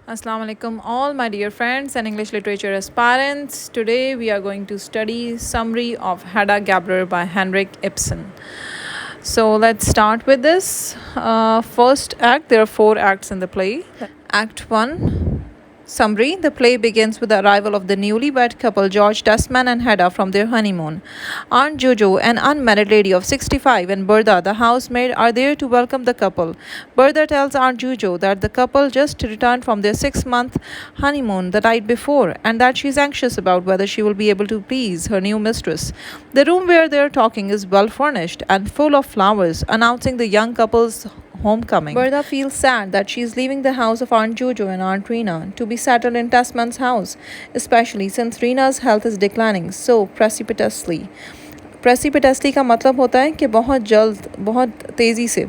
Assalamu alaikum, all my dear friends and English literature aspirants. Today we are going to study Summary of Hedda Gabler by Henrik Ibsen. So let's start with this. First act, there are four acts in the play. Act 1. Summary. The play begins with the arrival of the newlywed couple George Testman and Hedda from their honeymoon. Aunt Jojo, an unmarried lady of 65, and Bertha, the housemaid, are there to welcome the couple. Bertha tells Aunt Jojo that the couple just returned from their 6-month honeymoon the night before and that she is anxious about whether she will be able to please her new mistress. The room where they are talking is well furnished and full of flowers, announcing the young couple's homecoming. Bertha feels sad that she is leaving the house of Aunt Jojo and Aunt Rena to be settled in Tasman's house, especially since Rena's health is declining so precipitously. प्रेसिपिटसली का मतलब होता है कि बहुत जल्द बहुत तेज़ी से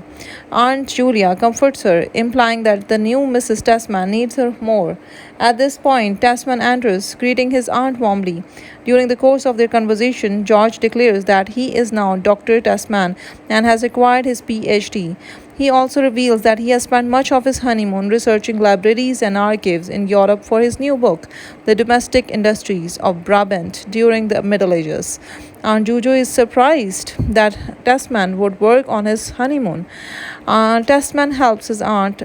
Aunt Julia comforts her, implying that the new Mrs. Tasman needs her more. At this point, Tasman enters, greeting his aunt warmly. During the course of their conversation, George declares that he is now Dr. Tasman and has acquired his PhD. He also reveals that he has spent much of his honeymoon researching libraries and archives in Europe for his new book, The Domestic Industries of Brabant During the Middle Ages. Aunt Jojo is surprised that Tasman would work on his honeymoon. Tasman helps his aunt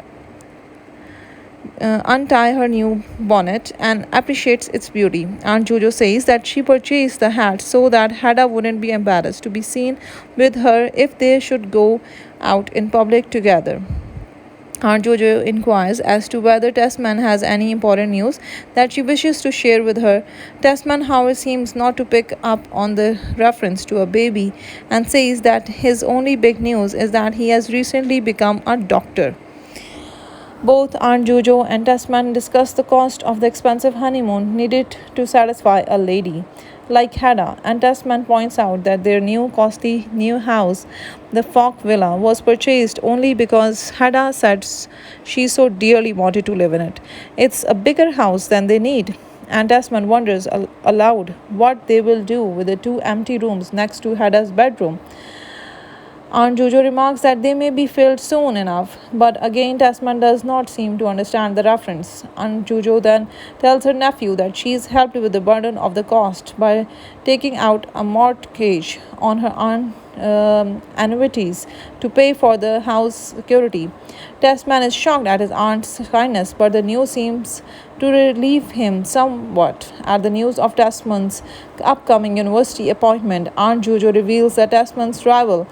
untie her new bonnet and appreciates its beauty. Aunt Jojo says that she purchased the hat so that Hedda wouldn't be embarrassed to be seen with her if they should go out in public together. Aunt Jojo inquires as to whether Tasman has any important news that she wishes to share with her. Tasman, however, seems not to pick up on the reference to a baby and says that his only big news is that he has recently become a doctor. Both Aunt Jojo and Tasman discuss the cost of the expensive honeymoon needed to satisfy a lady like Hedda, and Tasman points out that their costly new house, the Falk Villa, was purchased only because Hedda said she so dearly wanted to live in it. It's a bigger house than they need, and Tasman wonders aloud what they will do with the two empty rooms next to Hedda's bedroom. Aunt Jojo remarks that they may be filled soon enough, but again Tasman does not seem to understand the reference. Aunt Jojo then tells her nephew that she is helped with the burden of the cost by taking out a mortgage on her annuities to pay for the house security. Tasman is shocked at his aunt's kindness, but the news seems to relieve him somewhat. At the news of Tasman's upcoming university appointment, Aunt Jojo reveals that Tasman's rival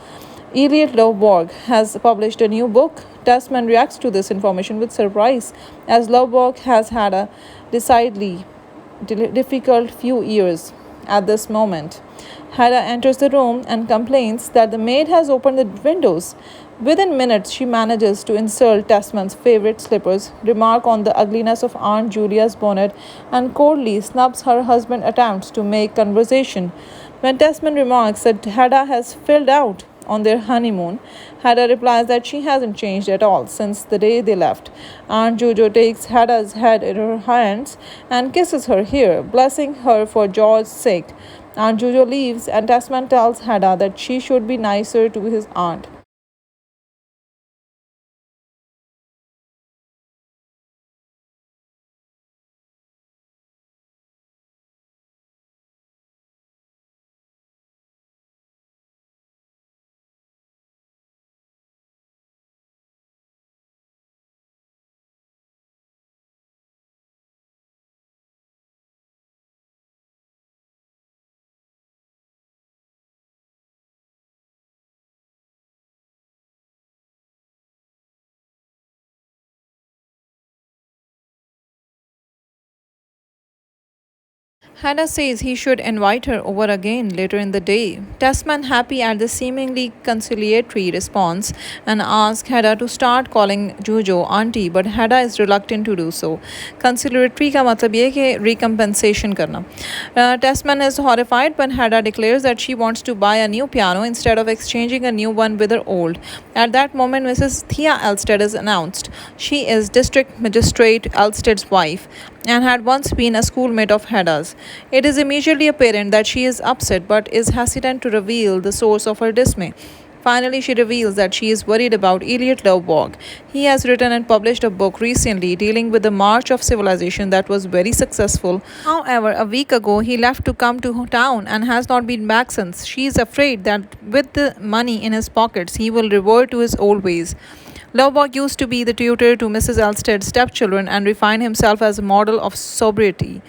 Elliot Lovborg has published a new book. Tasman reacts to this information with surprise, as Lovborg has had a decidedly difficult few years at this moment. Hedda enters the room and complains that the maid has opened the windows. Within minutes, she manages to insult Tasman's favorite slippers, remark on the ugliness of Aunt Julia's bonnet, and coldly snubs her husband's attempts to make conversation. When Tasman remarks that Hedda has filled out on their honeymoon, Hedda replies that she hasn't changed at all since the day they left. Aunt Jojo takes Hedda's head in her hands and kisses her hair, blessing her for George's sake. Aunt Jojo leaves, and Tasman tells Hedda that she should be nicer to his aunt. Hannah says he should invite her over again later in the day. Tasman, happy at the seemingly conciliatory response, and asks Hedda to start calling Jojo auntie, but Hedda is reluctant to do so. Conciliatory का मतलब ये है कि recompensation करना. Tasman is horrified when Hedda declares that she wants to buy a new piano instead of exchanging a new one with her old. At that moment, Mrs. Thea Elstead is announced. She is District Magistrate Elstead's wife and had once been a schoolmate of Hedda's. It is immediately apparent that she is upset but is hesitant to reveal the source of her dismay. Finally, she reveals that she is worried about Elliot Lovborg. He has written and published a book recently dealing with the march of civilization that was very successful. However, a week ago he left to come to town and has not been back since. She is afraid that with the money in his pockets, he will revert to his old ways. Lovborg used to be the tutor to Mrs. Elsted's stepchildren and refined himself as a model of sobriety.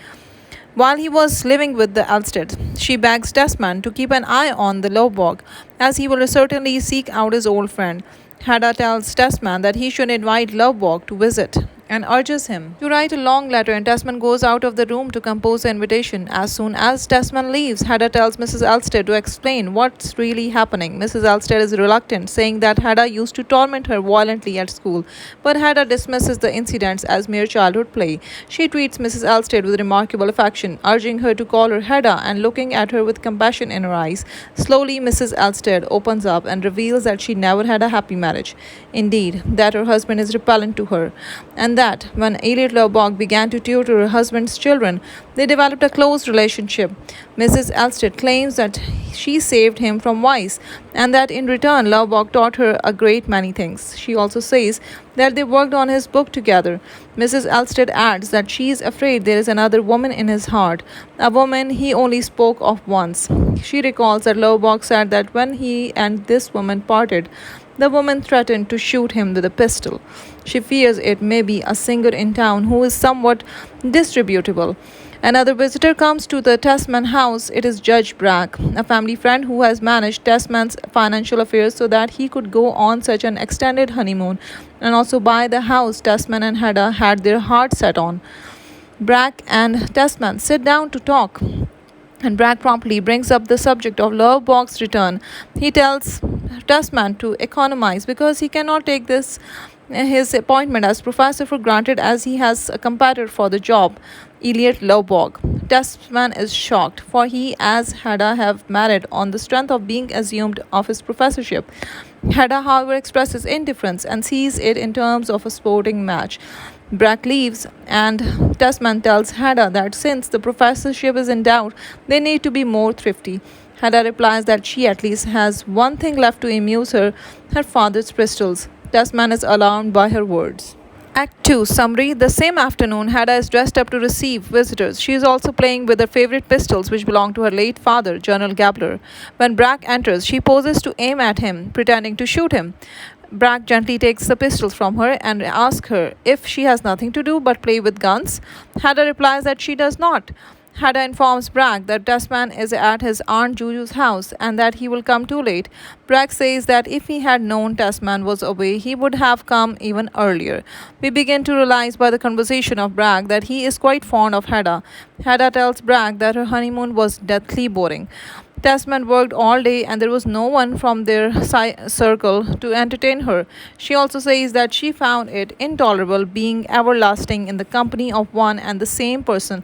While he was living with the Elsteds, she begs Desmond to keep an eye on the Lovborg, as he will certainly seek out his old friend. Hedda tells Desmond that he should invite Lovborg to visit and urges him to write a long letter, and Desmond goes out of the room to compose the invitation. As soon as Desmond leaves, Hedda tells Mrs. Elstead to explain what's really happening. Mrs. Elstead is reluctant, saying that Hedda used to torment her violently at school, but Hedda dismisses the incidents as mere childhood play. She treats Mrs. Elstead with remarkable affection, urging her to call her Hedda and looking at her with compassion in her eyes. Slowly, Mrs. Elstead opens up and reveals that she never had a happy marriage. Indeed, that her husband is repellent to her, and that when Elliot Lovborg began to tutor her husband's children, they developed a close relationship. Mrs. Elstead claims that she saved him from vice and that in return Lovborg taught her a great many things. She also says that they worked on his book together. Mrs. Elstead adds that she is afraid there is another woman in his heart, a woman he only spoke of once. She recalls that Lovborg said that when he and this woman parted, the woman threatened to shoot him with a pistol. She fears it may be a singer in town who is somewhat disreputable. Another visitor comes to the Tessman house. It is Judge Bragg, a family friend who has managed Tessman's financial affairs so that he could go on such an extended honeymoon and also buy the house Tessman and Hedda had their hearts set on. Bragg and Tessman sit down to talk, and Bragg promptly brings up the subject of Lovborg's return. He tells Tessman to economize because he cannot take this his appointment as professor for granted, as he has a competitor for the job, Elliot Lovborg. Tessman is shocked, for he as Hedda have married on the strength of being assumed of his professorship. Hedda, however, expresses indifference and sees it in terms of a sporting match. Bragg leaves, and Tessman tells Hedda that since the professorship is in doubt, they need to be more thrifty. Hedda replies that she at least has one thing left to amuse her, her father's pistols. Tessman is alarmed by her words. Act 2 Summary. The same afternoon, Hedda is dressed up to receive visitors. She is also playing with her favorite pistols, which belonged to her late father, General Gabler. When Bragg enters, she poses to aim at him, pretending to shoot him. Bragg gently takes the pistols from her and asks her if she has nothing to do but play with guns. Hedda replies that she does not. Hedda informs Bragg that Tessman is at his Aunt Juju's house and that he will come too late. Bragg says that if he had known Tessman was away, he would have come even earlier. We begin to realize by the conversation of Bragg that he is quite fond of Hedda. Hedda tells Bragg that her honeymoon was deathly boring. Tessman worked all day and there was no one from their circle to entertain her. She also says that she found it intolerable being everlasting in the company of one and the same person.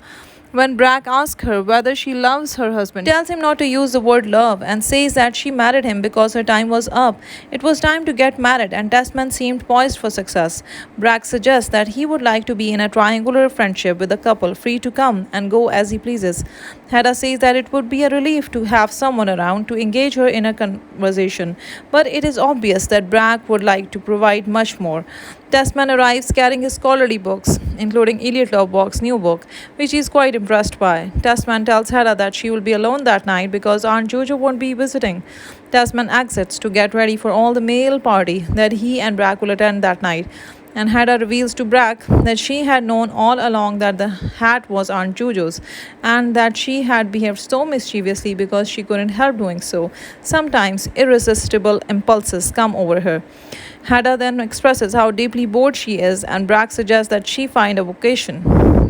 When Bragg asks her whether she loves her husband, she tells him not to use the word love and says that she married him because her time was up. It was time to get married, and Tessman seemed poised for success. Bragg suggests that he would like to be in a triangular friendship with a couple, free to come and go as he pleases. Hedda says that it would be a relief to have someone around to engage her in a conversation, but it is obvious that Bragg would like to provide much more. Tessman arrives carrying his scholarly books, including Elliot Lovborg's new book, which he is quite impressed by. Tessman tells Hedda that she will be alone that night because Aunt Jojo won't be visiting. Tessman exits to get ready for all the male party that he and Bragg will attend that night. And Hedda reveals to Bragg that she had known all along that the hat was Aunt Jojo's and that she had behaved so mischievously because she couldn't help doing so. Sometimes irresistible impulses come over her. Hedda then expresses how deeply bored she is, and Bragg suggests that she find a vocation.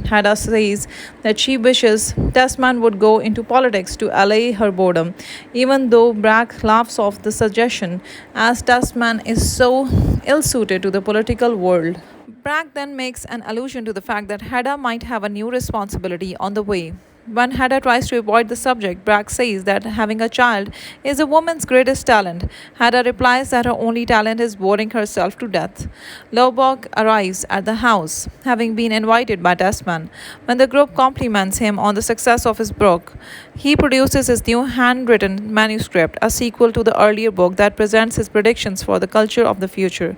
Hedda says that she wishes Tessman would go into politics to allay her boredom, even though Bragg laughs off the suggestion, as Tessman is so ill-suited to the political world. Bragg then makes an allusion to the fact that Hedda might have a new responsibility on the way. When Hedda tries to avoid the subject, Bragg says that having a child is a woman's greatest talent. Hedda replies that her only talent is boring herself to death. Lovborg arrives at the house, having been invited by Tasman. When the group compliments him on the success of his book, he produces his new handwritten manuscript, a sequel to the earlier book that presents his predictions for the culture of the future.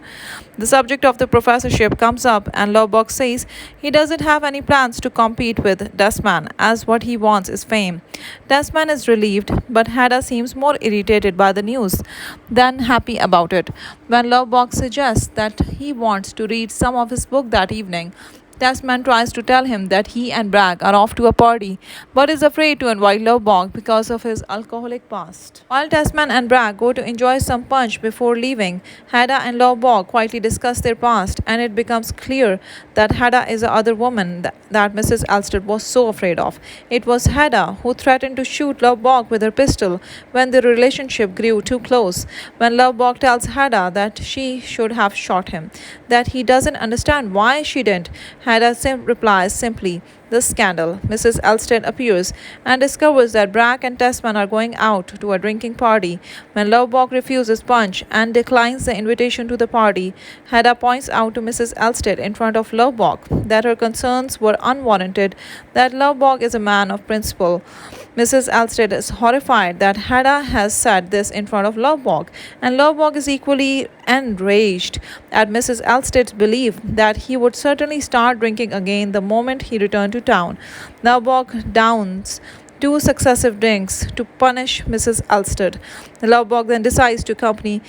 The subject of the professorship comes up, and Lovborg says he doesn't have any plans to compete with Tasman, as what he wants is fame. Tasman is relieved, but Hedda seems more irritated by the news than happy about it. When Lovborg suggests that he wants to read some of his book that evening, Tasman tries to tell him that he and Bragg are off to a party, but is afraid to invite Lovborg because of his alcoholic past. While Tasman and Bragg go to enjoy some punch before leaving, Hedda and Lovborg quietly discuss their past, and it becomes clear that Hedda is the other woman that Mrs. Elstead was so afraid of. It was Hedda who threatened to shoot Lovborg with her pistol when their relationship grew too close. When Lovborg tells Hedda that she should have shot him, that he doesn't understand why she didn't, Hedda replies simply, "The scandal." Mrs. Elstead appears and discovers that Bragg and Tasman are going out to a drinking party. When Lovborg refuses punch and declines the invitation to the party, Hedda points out to Mrs. Elstead in front of Lovborg that her concerns were unwarranted, that Lovborg is a man of principle. Mrs. Elstead is horrified that Hedda has said this in front of Lovborg, and Lovborg is equally enraged at Mrs. Elstead's belief that he would certainly start drinking again the moment he returned to town. Lovborg downs two successive drinks to punish Mrs. Elstead. Lovborg then decides to accompany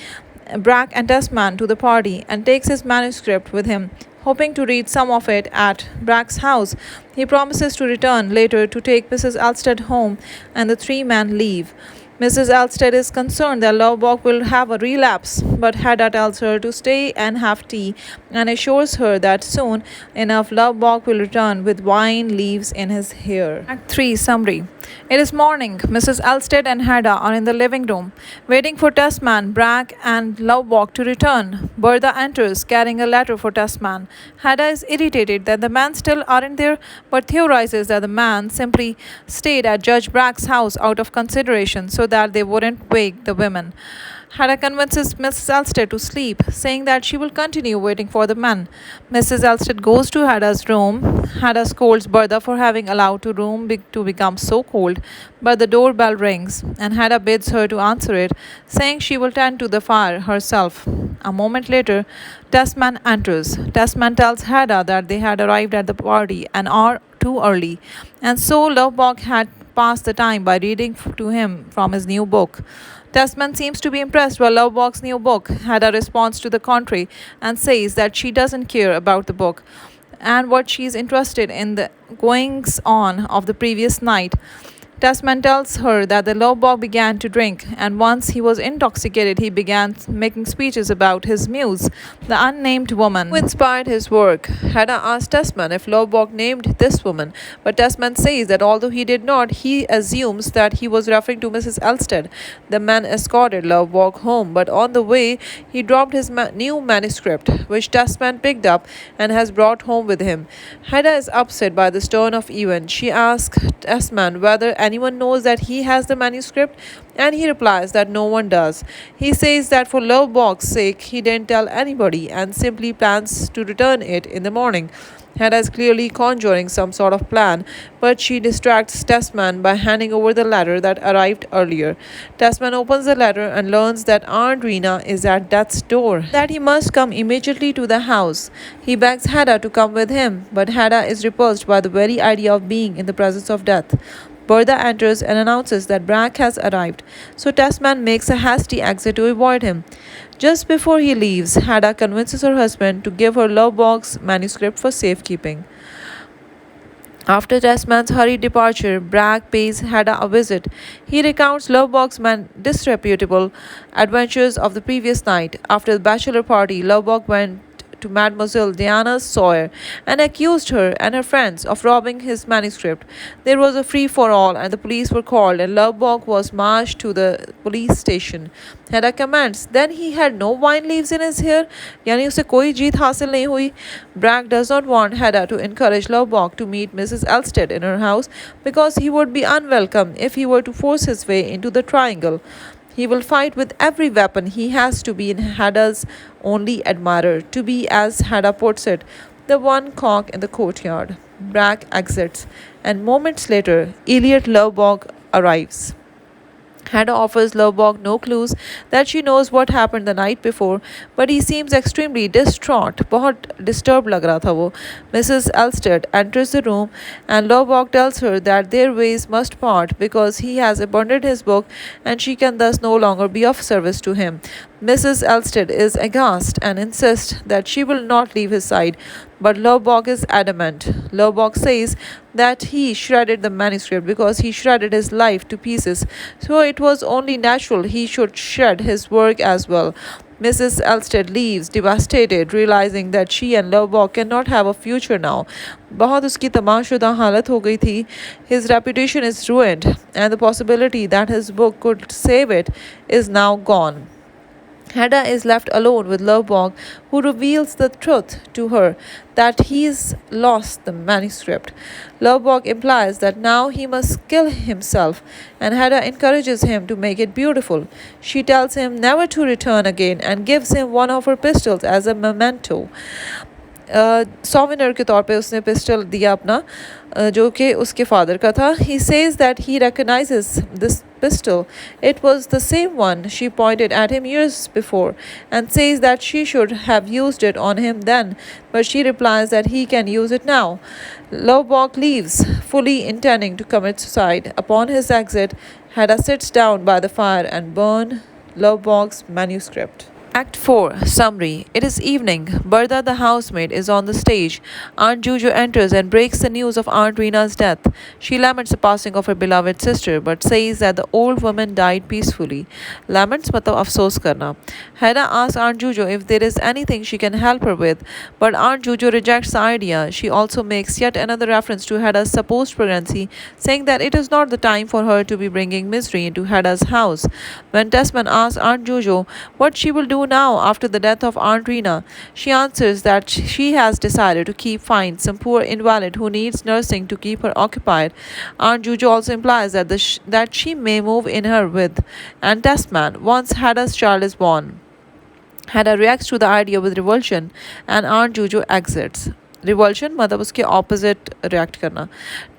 Bragg and Tasman to the party and takes his manuscript with him, hoping to read some of it at Bragg's house. He promises to return later to take Mrs. Elstead home, and the three men leave. Mrs. Elstead is concerned that Lovborg will have a relapse, but Hedda tells her to stay and have tea and assures her that soon enough Lovborg will return with wine leaves in his hair. Act 3 Summary. It is morning. Mrs. Elstead and Hedda are in the living room, waiting for Tasman, Bragg, and Lovborg to return. Bertha enters, carrying a letter for Tasman. Hedda is irritated that the men still aren't there, but theorizes that the man simply stayed at Judge Bragg's house out of consideration so that they wouldn't wake the women. Hedda convinces Mrs. Elstead to sleep, saying that she will continue waiting for the men. Mrs. Elstead goes to Hedda's room. Hedda scolds Bertha for having allowed the room to become so cold, but the doorbell rings, and Hedda bids her to answer it, saying she will tend to the fire herself. A moment later, Tasman enters. Tasman tells Hedda that they had arrived at the party an hour too early, and so Lovborg had passed the time by reading to him from his new book. Tasman seems to be impressed by Lovborg's new book. Hedda responds to the contrary and says that she doesn't care about the book and what she is interested in the goings on of the previous night. Tasman tells her that the Lovborg began to drink, and once he was intoxicated, he began making speeches about his muse, the unnamed woman who inspired his work. Hedda asked Tasman if Lovborg named this woman, but Tasman says that although he did not, he assumes that he was referring to Mrs. Elstead. The man escorted Lovborg home, but on the way, he dropped his new manuscript, which Tasman picked up and has brought home with him. Hedda is upset by this turn of events. She asks Tasman whether anyone knows that he has the manuscript, and he replies that no one does. He says that for Lovborg's sake he didn't tell anybody and simply plans to return it in the morning. Hedda is clearly conjuring some sort of plan, but she distracts Tasman by handing over the letter that arrived earlier. Tasman opens the letter and learns that Aunt Rena is at death's door, that he must come immediately to the house. He begs Hedda to come with him, but Hedda is repulsed by the very idea of being in the presence of death. Bertha enters and announces that Bragg has arrived, so Tasman makes a hasty exit to avoid him. Just before he leaves, Hedda convinces her husband to give her Lovborg's manuscript for safekeeping. After Tasman's hurried departure, Bragg pays Hedda a visit. He recounts Lovborg's disreputable adventures of the previous night. After the bachelor party, Lovborg went to Mademoiselle Diana Sawyer and accused her and her friends of robbing his manuscript. There was a free for all, and the police were called, and Lovborg was marched to the police station. Hedda comments, then he had no wine leaves in his hair, यानी उसे कोई जीत हासिल नहीं हुई. Bragg does not want Hedda to encourage Lovborg to meet Mrs. Elstead in her house because he would be unwelcome if he were to force his way into the triangle. He will fight with every weapon he has to be in Hedda's only admirer, to be, as Hedda puts it, the one cock in the courtyard. Bragg exits, and moments later, Elliot Lovborg arrives. Hedda offers Lovborg no clues that she knows what happened the night before, but he seems extremely distraught. बहुत disturbed लग रहा था वो. Mrs. Elstead enters the room and Lovborg tells her that their ways must part because he has abandoned his book and she can thus no longer be of service to him. Mrs. Elstead is aghast and insists that she will not leave his side, but Lovborg is adamant. Lovborg says that he shredded the manuscript because he shredded his life to pieces, so it was only natural he should shred his work as well. Mrs. Elstead leaves, devastated, realizing that she and Lovborg cannot have a future now. बहुत उसकी तमाशुदा हालत हो गई थी. His reputation is ruined, and the possibility that his book could save it is now gone. Hedda is left alone with Lovborg, who reveals the truth to her that he's lost the manuscript. Lovborg implies that now he must kill himself, and Hedda encourages him to make it beautiful. She tells him never to return again and gives him one of her pistols as a memento. सॉविनर के तौर पे उसने pistol दिया अपना, जो कि उसके father का था. He says that he recognizes this pistol. It was the same one she pointed at him years before, and says that she should have used it on him then, but she replies that he can use it now. Lovborg leaves, fully intending to commit suicide. Upon his exit, Hedda sits down by the fire and burns Lovborg's manuscript. Act 4 Summary. It is evening. Bertha, the housemaid, is on the stage. Aunt Juju enters and breaks the news of Aunt Rina's death. She laments the passing of her beloved sister, but says that the old woman died peacefully. Laments matlab afsos karna. Hedda asks Aunt Juju if there is anything she can help her with, but Aunt Juju rejects the idea. She also makes yet another reference to Hedda's supposed pregnancy, saying that it is not the time for her to be bringing misery into Hedda's house. When Tesman asks Aunt Juju what she will do now after the death of Aunt Rina, she answers that she has decided to find some poor invalid who needs nursing to keep her occupied. Aunt Juju also implies that she may move in her with and Testman once Hedda's child is born. Hedda reacts to the idea with revulsion and Aunt Juju exits. Revulsion मतलब उसके opposite react करना.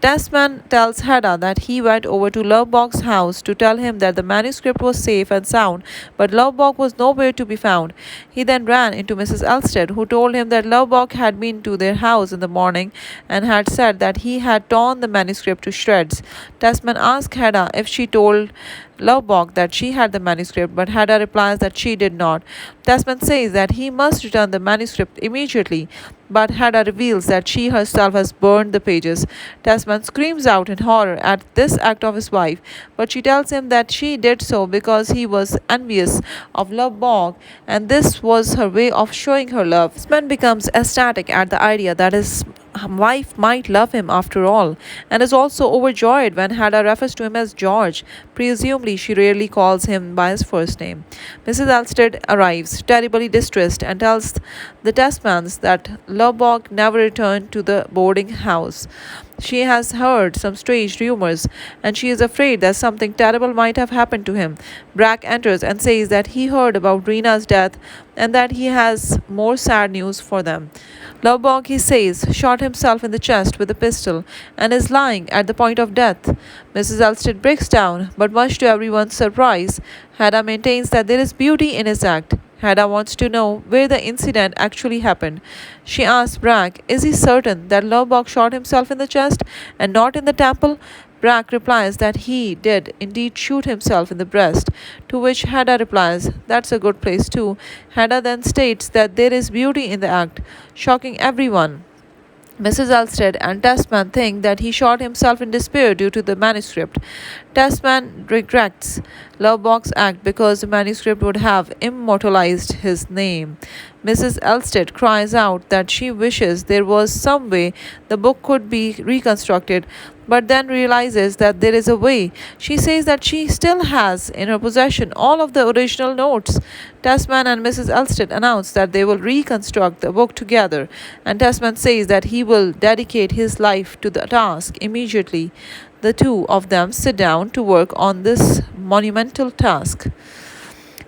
Testman tells Hedda that he went over to Lovborg's house to tell him that the manuscript was safe and sound, but Lovborg was nowhere to be found. He then ran into Mrs. Elstead, who told him that Lovborg had been to their house in the morning and had said that he had torn the manuscript to shreds. Testman asks Hedda if she told Lovborg that she had the manuscript, but Hedda replies that she did not. Testman says that he must return the manuscript immediately, but Hedda reveals that she herself has burned the pages. Testman screams out in horror at this act of his wife, but she tells him that she did so because he was envious of Lovborg, and this was her way of showing her love. Testman becomes ecstatic at the idea that his wife might love him after all, and is also overjoyed when Hedda refers to him as George. Presumably, she rarely calls him by his first name. Mrs. Elstead arrives, terribly distressed, and tells the Testmans that Lovborg never returned to the boarding house. She has heard some strange rumors, and she is afraid that something terrible might have happened to him. Bragg enters and says that he heard about Rina's death and that he has more sad news for them. Lovborg, he says, shot himself in the chest with a pistol and is lying at the point of death. Mrs. Elstead breaks down, but much to everyone's surprise, Hedda maintains that there is beauty in his act. Hedda wants to know where the incident actually happened. She asks Bragg, is he certain that Lovborg shot himself in the chest and not in the temple? Bragg replies that he did indeed shoot himself in the breast, to which Hedda replies, that's a good place too. Hedda then states that there is beauty in the act, shocking everyone. Mrs. Elstead and Testman think that he shot himself in despair due to the manuscript. Testman regrets Lovborg's act because the manuscript would have immortalized his name. Mrs. Elstead cries out that she wishes there was some way the book could be reconstructed, but then realizes that there is a way. She says that she still has in her possession all of the original notes. Tasman and Mrs. Elstead announce that they will reconstruct the book together, and Tasman says that he will dedicate his life to the task immediately. The two of them sit down to work on this monumental task.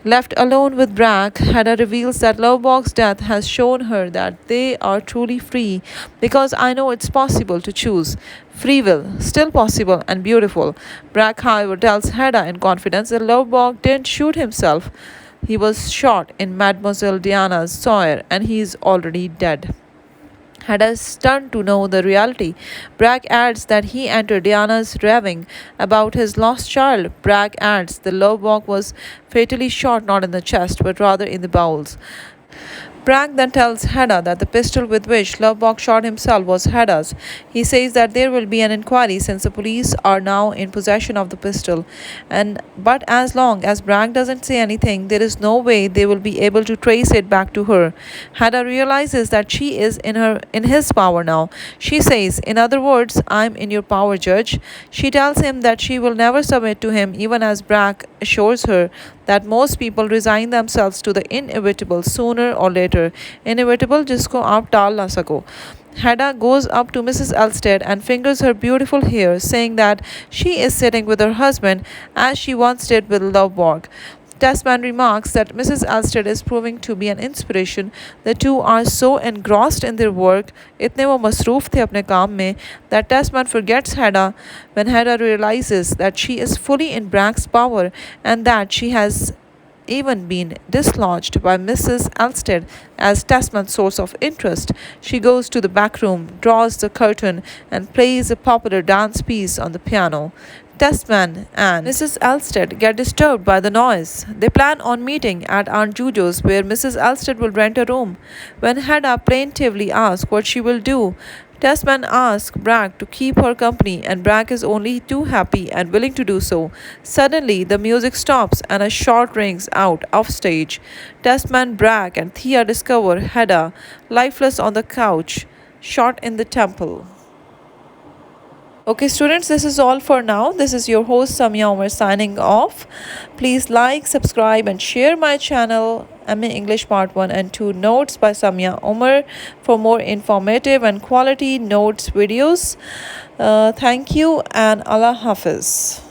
Left alone with Bragg, Hedda reveals that Lovebog's death has shown her that they are truly free because I know it's possible to choose. Free will, still possible and beautiful. Bragg, however, tells Hedda in confidence that Lovebog didn't shoot himself. He was shot in Mademoiselle Diana's Sawyer and he is already dead. Hedda is stunned to know the reality. Bragg adds that he entered Diana's raving about his lost child. Bragg adds the Lovebog was fatally shot not in the chest but rather in the bowels. Bragg then tells Hedda that the pistol with which Lovebog shot himself was Hedda's. He says that there will be an inquiry since the police are now in possession of the pistol. But as long as Bragg doesn't say anything, there is no way they will be able to trace it back to her. Hedda realizes that she is in his power now. She says, "In other words, I'm in your power, Judge." She tells him that she will never submit to him, even as Bragg assures her that most people resign themselves to the inevitable sooner or later. Inevitable जिसको आप टाल ना सको. Hedda goes up to Mrs. Elstead and fingers her beautiful hair, saying that she is sitting with her husband as she once did with Lovebog. Tasman remarks that Mrs. Elstead is proving to be an inspiration. The two are so engrossed in their work, इतने वो मसरूफ थे अपने काम में, that Tasman forgets Hedda when Hedda realizes that she is fully in Bragg's power and that she has even been dislodged by Mrs. Elstead as Tasman's source of interest. She goes to the back room, draws the curtain, and plays a popular dance piece on the piano. Tasman and Mrs. Elstead get disturbed by the noise. They plan on meeting at Aunt Jujo's, where Mrs. Elstead will rent a room. When Hedda plaintively asks what she will do, Tasman asks Bragg to keep her company, and Bragg is only too happy and willing to do so. Suddenly, the music stops and a shot rings out off stage. Tasman, Bragg, and Thea discover Hedda lifeless on the couch, shot in the temple. Okay, students, this is all for now. This is your host Samia Umar signing off. Please like, subscribe, and share my channel, MA English Part 1 and 2 Notes by Samia Umar, for more informative and quality notes videos. Thank you and Allah Hafiz.